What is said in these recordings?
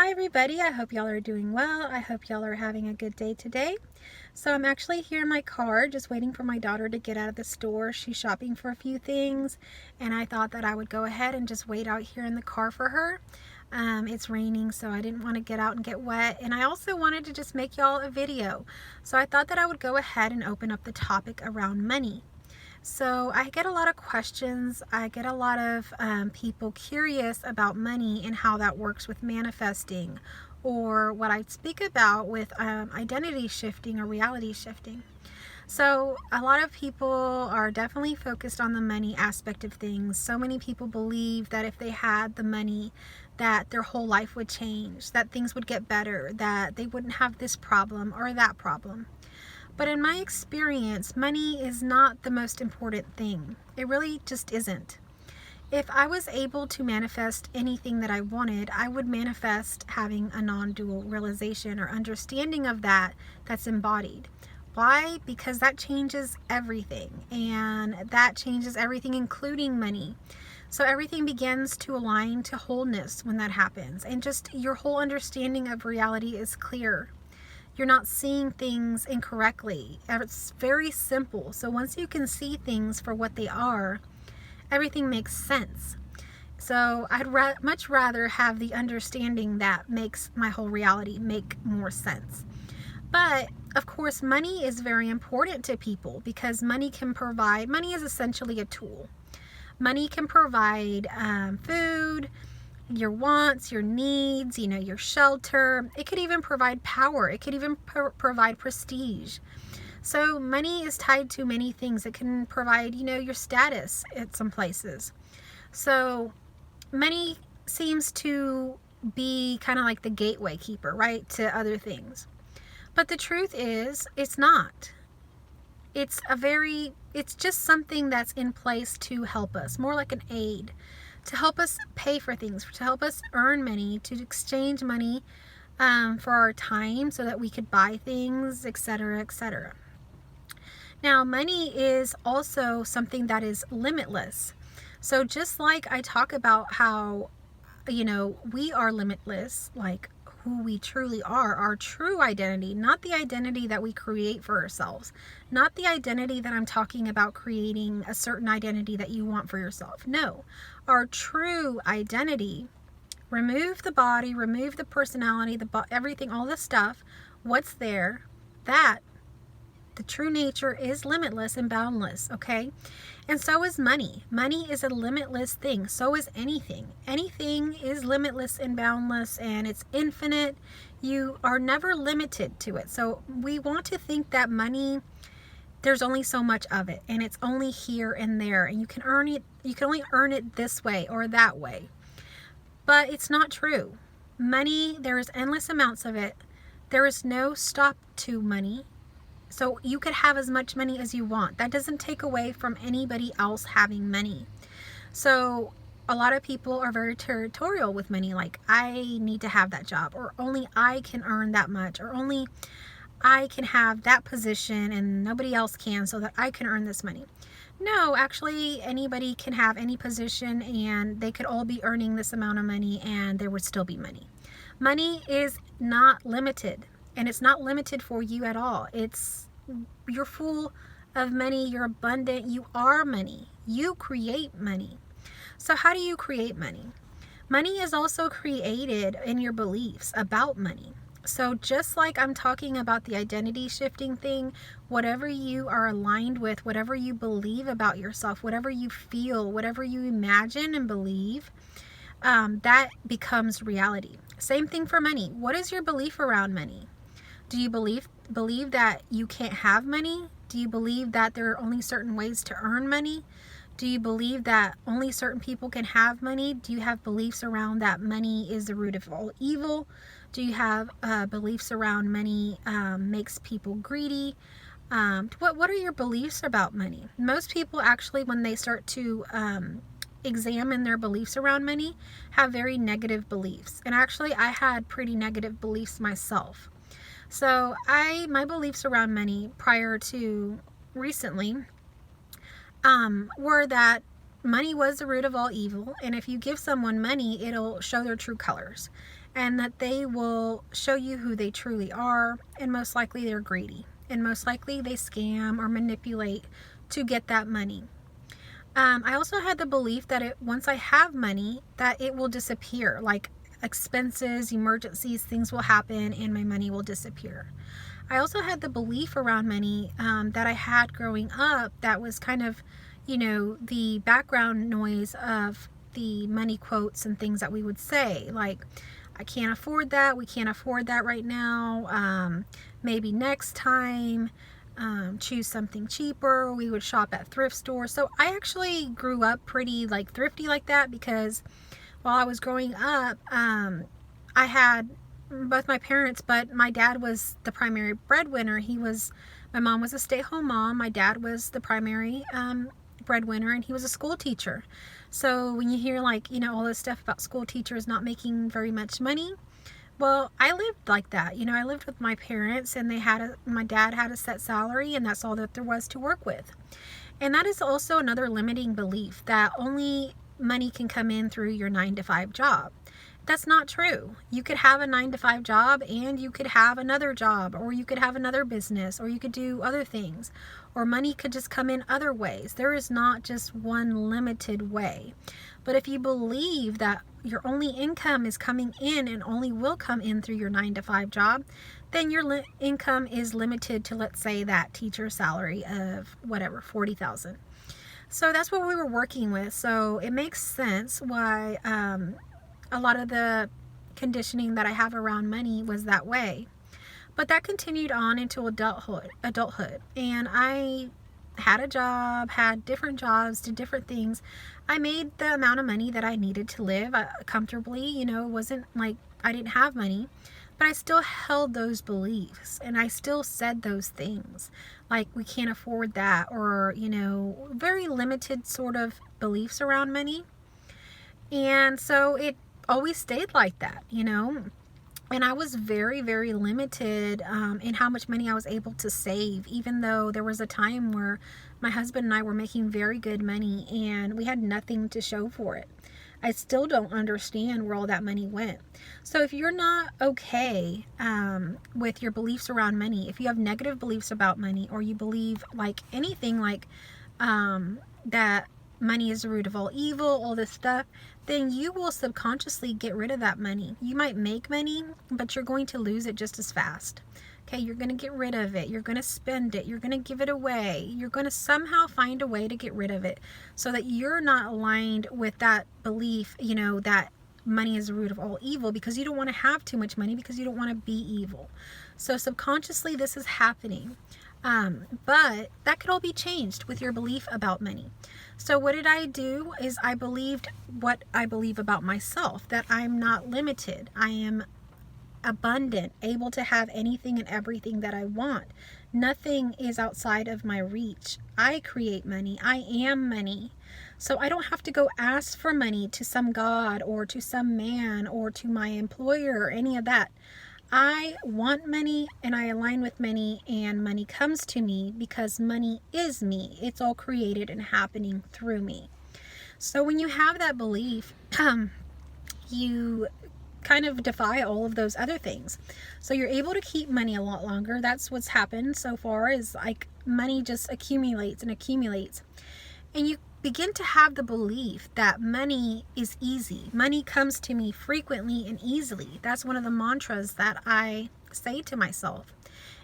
Hi everybody, I hope y'all are doing well. I hope y'all are having a good day today. So I'm actually here in my car just waiting for my daughter to get out of the store. She's shopping for a few things and I thought that I would go ahead and just wait out here in the car for her. It's raining, so I didn't want to get out and get wet, and I also wanted to just make y'all a video. So I thought that I would go ahead and open up the topic around money. So I get a lot of questions. I get a lot of people curious about money and how that works with manifesting, or what I speak about with identity shifting or reality shifting. So a lot of people are definitely focused on the money aspect of things. So many people believe that if they had the money, that their whole life would change, that things would get better, that they wouldn't have this problem or that problem. But in my experience, money is not the most important thing. It really just isn't. If I was able to manifest anything that I wanted, I would manifest having a non-dual realization or understanding of that that's embodied. Why? Because that changes everything, and that changes everything, including money. So everything begins to align to wholeness when that happens, and just your whole understanding of reality is clear. You're not seeing things incorrectly. It's very simple. So once you can see things for what they are, everything makes sense. So I'd much rather have the understanding that makes my whole reality make more sense. But of course, money is very important to people because money is essentially a tool. Money can provide food, your wants, your needs, your shelter. It could even provide power. It could even provide prestige. So money is tied to many things. It can provide, your status at some places. So money seems to be kind of like the gateway keeper, right, to other things. But the truth is, it's not. It's just something that's in place to help us, more like an aid, to help us pay for things, to help us earn money, to exchange money for our time so that we could buy things, etc., etc. Now, money is also something that is limitless. So just like I talk about how, we are limitless, like who we truly are, our true identity, not the identity that we create for ourselves, not the identity that I'm talking about creating a certain identity that you want for yourself. No, our true identity, remove the body, remove the personality, everything, all the stuff, what's there, that the true nature is limitless and boundless, okay? And so is money. Money is a limitless thing. So is anything. Anything is limitless and boundless, and it's infinite. You are never limited to it. So we want to think that money, there's only so much of it, and it's only here and there, and you can only earn it this way or that way. But it's not true. Money, there is endless amounts of it. There is no stop to money. So you could have as much money as you want. That doesn't take away from anybody else having money. So a lot of people are very territorial with money, like I need to have that job, or only I can earn that much, or only I can have that position and nobody else can, so that I can earn this money. No, actually anybody can have any position and they could all be earning this amount of money and there would still be money. Money is not limited. And it's not limited for you at all. You're full of money. You're abundant. You are money. You create money. So how do you create money? Money is also created in your beliefs about money. So just like I'm talking about the identity shifting thing, whatever you are aligned with, whatever you believe about yourself, whatever you feel, whatever you imagine and believe, that becomes reality. Same thing for money. What is your belief around money? Do you believe that you can't have money? Do you believe that there are only certain ways to earn money? Do you believe that only certain people can have money? Do you have beliefs around that money is the root of all evil? Do you have beliefs around money makes people greedy? What are your beliefs about money? Most people actually, when they start to examine their beliefs around money, have very negative beliefs. And actually, I had pretty negative beliefs myself. So my beliefs around money prior to recently were that money was the root of all evil, and if you give someone money, it'll show their true colors. and that they will show you who they truly are, and most likely they're greedy, and most likely they scam or manipulate to get that money. I also had the belief that once I have money, that it will disappear, like expenses, emergencies, things will happen and my money will disappear. I also had the belief around money that I had growing up that was kind of, the background noise of the money quotes and things that we would say, like, I can't afford that, we can't afford that right now, maybe next time, choose something cheaper. We would shop at thrift stores. So I actually grew up pretty like thrifty like that, because while I was growing up, I had both my parents, but my dad was the primary breadwinner. My mom was a stay-at-home mom. My dad was the primary breadwinner, and he was a school teacher. So when you hear all this stuff about school teachers not making very much money, well, I lived like that. I lived with my parents, and my dad had a set salary, and that's all that there was to work with. And that is also another limiting belief, that only money can come in through your 9-to-5 job. That's not true. You could have a 9-to-5 job, and you could have another job, or you could have another business, or you could do other things, or money could just come in other ways. There is not just one limited way. But if you believe that your only income is coming in and only will come in through your 9-to-5 job, then your income is limited to, let's say, that teacher salary of whatever, $40,000. So that's what we were working with. So it makes sense why a lot of the conditioning that I have around money was that way. But that continued on into adulthood. And I had a job, had different jobs, did different things. I made the amount of money that I needed to live comfortably. It wasn't like I didn't have money, but I still held those beliefs, and I still said those things like, we can't afford that, or very limited sort of beliefs around money. And so it always stayed like that, and I was very, very limited in how much money I was able to save, even though there was a time where my husband and I were making very good money and we had nothing to show for it. I still don't understand where all that money went. So if you're not okay with your beliefs around money, if you have negative beliefs about money, or you believe anything that money is the root of all evil, all this stuff, then you will subconsciously get rid of that money. You might make money, but you're going to lose it just as fast. Okay, you're going to get rid of it. You're going to spend it. You're going to give it away. You're going to somehow find a way to get rid of it, so that you're not aligned with that belief, that money is the root of all evil, because you don't want to have too much money, because you don't want to be evil. So subconsciously this is happening. But that could all be changed with your belief about money. So what did I do is I believed what I believe about myself, that I'm not limited. I am abundant, able to have anything and everything that I want. Nothing is outside of my reach. I create money. I am money. So I don't have to go ask for money to some god or to some man or to my employer or any of that. I want money, and I align with money, and money comes to me because money is me. It's all created and happening through me. So when you have that belief, you kind of defy all of those other things. So you're able to keep money a lot longer. That's what's happened so far, is money just accumulates and accumulates. And you begin to have the belief that money is easy. Money comes to me frequently and easily. That's one of the mantras that I say to myself.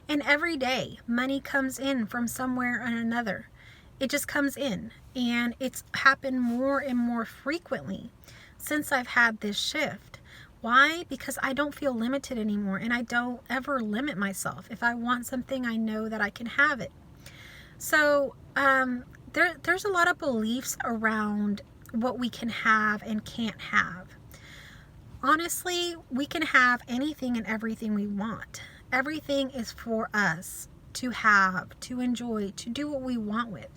And every day, money comes in from somewhere or another. It just comes in. And it's happened more and more frequently since I've had this shift. Why? Because I don't feel limited anymore, and I don't ever limit myself. If I want something, I know that I can have it. So, there's a lot of beliefs around what we can have and can't have. Honestly, we can have anything and everything we want. Everything is for us to have, to enjoy, to do what we want with.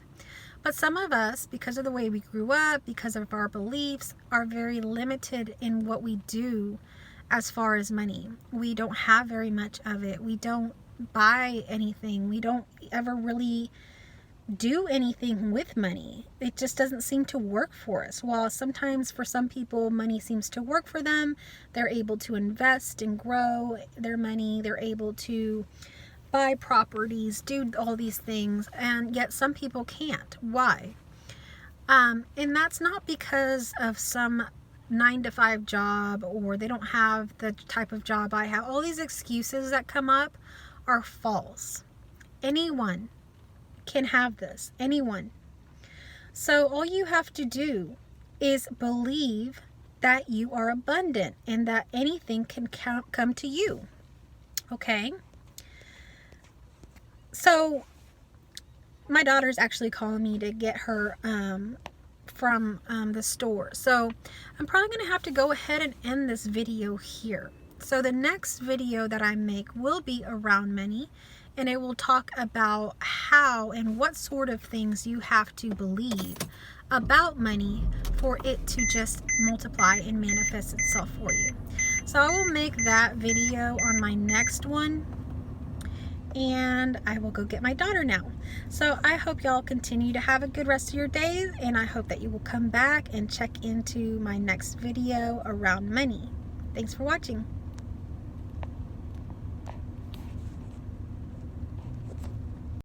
But some of us, because of the way we grew up, because of our beliefs, are very limited in what we do as far as money. We don't have very much of it. We don't buy anything. We don't ever really do anything with money. It just doesn't seem to work for us. While sometimes for some people money seems to work for them, they're able to invest and grow their money, they're able to buy properties, do all these things, and yet some people can't. Why? And that's not because of some 9-to-5 job, or they don't have the type of job I have. All these excuses that come up are false. Anyone can have this. Anyone. So all you have to do is believe that you are abundant and that anything can come to you. Okay? So my daughter's actually calling me to get her from the store. So I'm probably going to have to go ahead and end this video here. So the next video that I make will be around money, and it will talk about how and what sort of things you have to believe about money for it to just multiply and manifest itself for you. So I will make that video on my next one, and I will go get my daughter now. So I hope y'all continue to have a good rest of your days, and I hope that you will come back and check into my next video around money. Thanks for watching.